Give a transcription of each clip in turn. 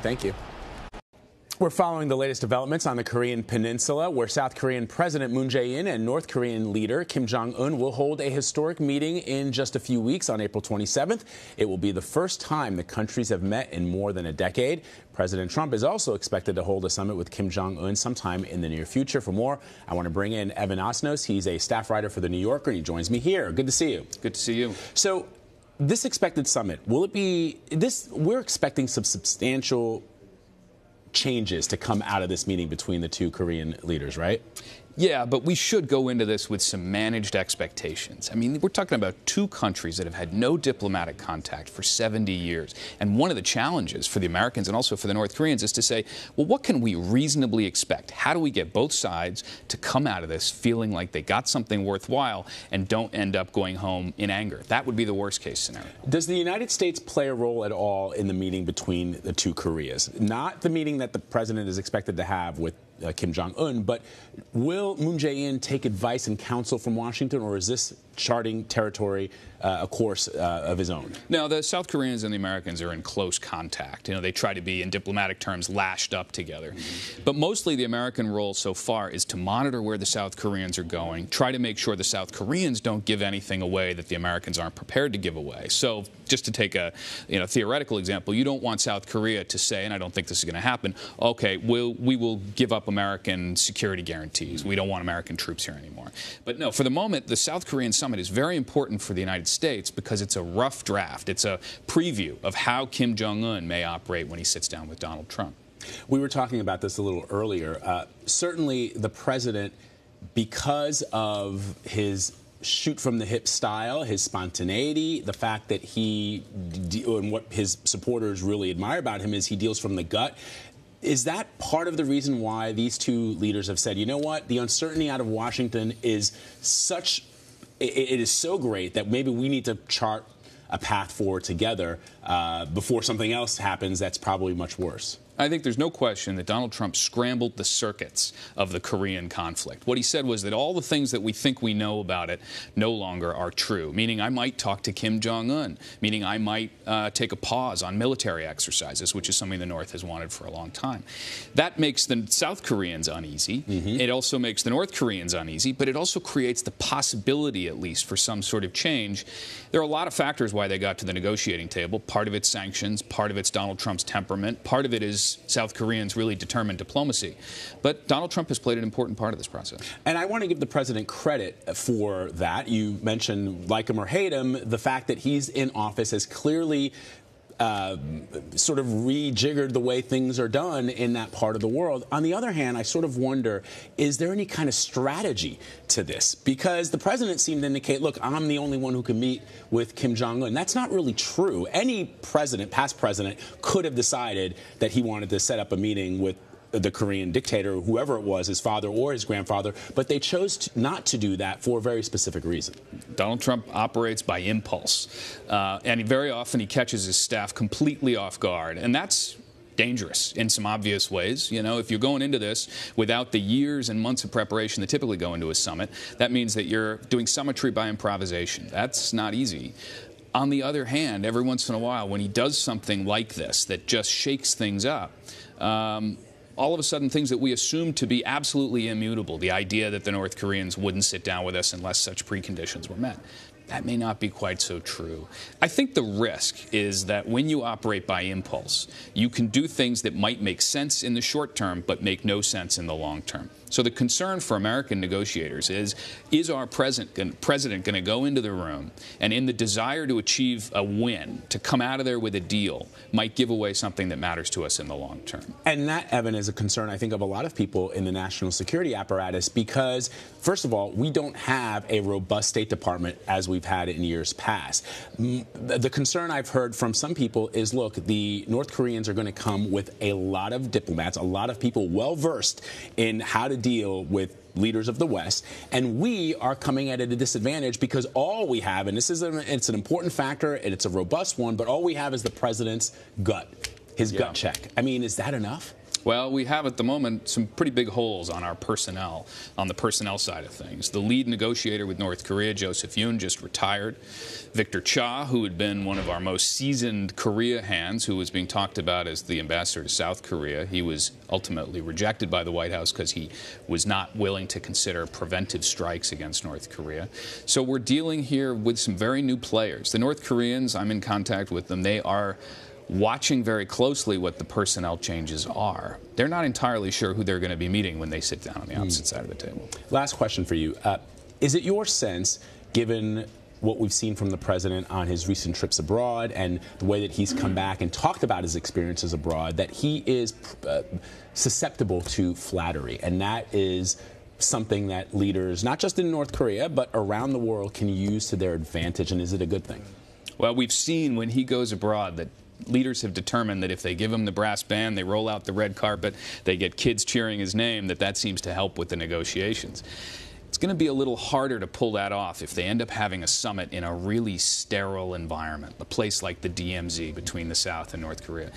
Thank you. We're following the latest developments on the Korean Peninsula, where South Korean President Moon Jae-In and North Korean leader Kim Jong Un will hold a historic meeting in just a few weeks on April 27th. It will be the first time the countries have met in more than a decade. President Trump is also expected to hold a summit with Kim Jong Un sometime in the near future. For more, I want to bring in Evan Osnos. He's a staff writer for The New Yorker, and he joins me here. Good to see you. Good to see you. So, this expected summit, will it be this? We're expecting some substantial changes to come out of this meeting between the two Korean leaders, right? Yeah, but we should go into this with some managed expectations. I mean, we're talking about two countries that have had no diplomatic contact for 70 years. And one of the challenges for the Americans and also for the North Koreans is to say, well, what can we reasonably expect? How do we get both sides to come out of this feeling like they got something worthwhile and don't end up going home in anger? That would be the worst case scenario. Does the United States play a role at all in the meeting between the two Koreas? Not the meeting that the president is expected to have with Kim Jong Un, but will Moon Jae-in take advice and counsel from Washington, or is this charting territory, a course of his own? No, the South Koreans and the Americans are in close contact. You know, they try to be, in diplomatic terms, lashed up together. But mostly the American role so far is to monitor where the South Koreans are going, try to make sure the South Koreans don't give anything away that the Americans aren't prepared to give away. So just to take a theoretical example, you don't want South Korea to say, and I don't think this is going to happen, okay, we will give up American security guarantees. We don't want American troops here anymore. But no, for the moment, the South Korean summit is very important for the United States because it's a rough draft. It's a preview of how Kim Jong Un may operate when he sits down with Donald Trump. We were talking about this a little earlier. Certainly the president, because of his shoot-from-the-hip style, his spontaneity, the fact that and what his supporters really admire about him is he deals from the gut. Is that part of the reason why these two leaders have said, you know what, the uncertainty out of Washington is such, it is so great that maybe we need to chart a path forward together before something else happens that's probably much worse? I think there's no question that Donald Trump scrambled the circuits of the Korean conflict. What he said was that all the things that we think we know about it no longer are true, meaning I might talk to Kim Jong Un, meaning I might take a pause on military exercises, which is something the North has wanted for a long time. That makes the South Koreans uneasy. It also makes the North Koreans uneasy, but it also creates the possibility, at least, for some sort of change. There are a lot of factors why they got to the negotiating table. Part of it's sanctions, part of it's Donald Trump's temperament, part of it is South Koreans' really determined diplomacy. But Donald Trump has played an important part of this process. And I want to give the president credit for that. You mentioned, like him or hate him, the fact that he's in office has clearly sort of rejiggered the way things are done in that part of the world. On the other hand, I sort of wonder, is there any kind of strategy to this? Because the president seemed to indicate, look, I'm the only one who can meet with Kim Jong Un. That's not really true. Any president, past president, could have decided that he wanted to set up a meeting with the Korean dictator, whoever it was, his father or his grandfather, but they chose not to do that for a very specific reason. Donald Trump operates by impulse, and very often he catches his staff completely off guard, and that's dangerous in some obvious ways. You know, if you're going into this without the years and months of preparation that typically go into a summit, that means that you're doing summitry by improvisation. That's not easy. On the other hand, every once in a while, when he does something like this that just shakes things up, all of a sudden things that we assumed to be absolutely immutable, the idea that the North Koreans wouldn't sit down with us unless such preconditions were met, that may not be quite so true. I think the risk is that when you operate by impulse, you can do things that might make sense in the short term but make no sense in the long term. So the concern for American negotiators is our president going to go into the room and in the desire to achieve a win, to come out of there with a deal, might give away something that matters to us in the long term? And that, Evan, is a concern, I think, of a lot of people in the national security apparatus because, first of all, we don't have a robust State Department as we've had it in years past. The concern I've heard from some people is, look, the North Koreans are going to come with a lot of diplomats, a lot of people well-versed in how to deal with leaders of the West, and we are coming at a disadvantage because all we have, and it's an important factor, and it's a robust one, but all we have is the president's gut, his gut check. I mean, is that enough? Well, we have at the moment some pretty big holes on our personnel, on the personnel side of things. The lead negotiator with North Korea, Joseph Yoon, just retired. Victor Cha, who had been one of our most seasoned Korea hands, who was being talked about as the ambassador to South Korea, he was ultimately rejected by the White House because he was not willing to consider preventive strikes against North Korea. So we're dealing here with some very new players. The North Koreans, I'm in contact with them, they are watching very closely what the personnel changes are. They're not entirely sure who they're going to be meeting when they sit down on the opposite side of the table. Last question for you. Is it your sense, given what we've seen from the president on his recent trips abroad and the way that he's come back and talked about his experiences abroad, that he is susceptible to flattery? And that is something that leaders, not just in North Korea, but around the world, can use to their advantage? And is it a good thing? Well, we've seen when he goes abroad that leaders have determined that if they give him the brass band, they roll out the red carpet, they get kids cheering his name, that seems to help with the negotiations. It's going to be a little harder to pull that off if they end up having a summit in a really sterile environment, a place like the DMZ between the South and North Korea.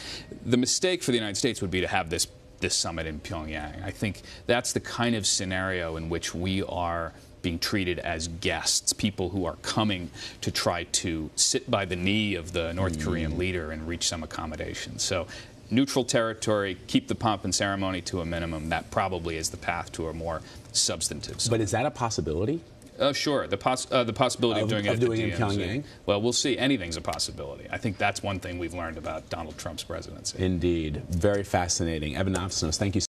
The mistake for the United States would be to have this summit in Pyongyang. I think that's the kind of scenario in which we are being treated as guests, people who are coming to try to sit by the knee of the North Korean leader and reach some accommodation. So neutral territory, keep the pomp and ceremony to a minimum. That probably is the path to a more substantive summit. But is that a possibility? Sure. The possibility of doing it at the DMZ. In Pyongyang? Well, we'll see. Anything's a possibility. I think that's one thing we've learned about Donald Trump's presidency. Indeed. Very fascinating. Evan Osnos, thank you.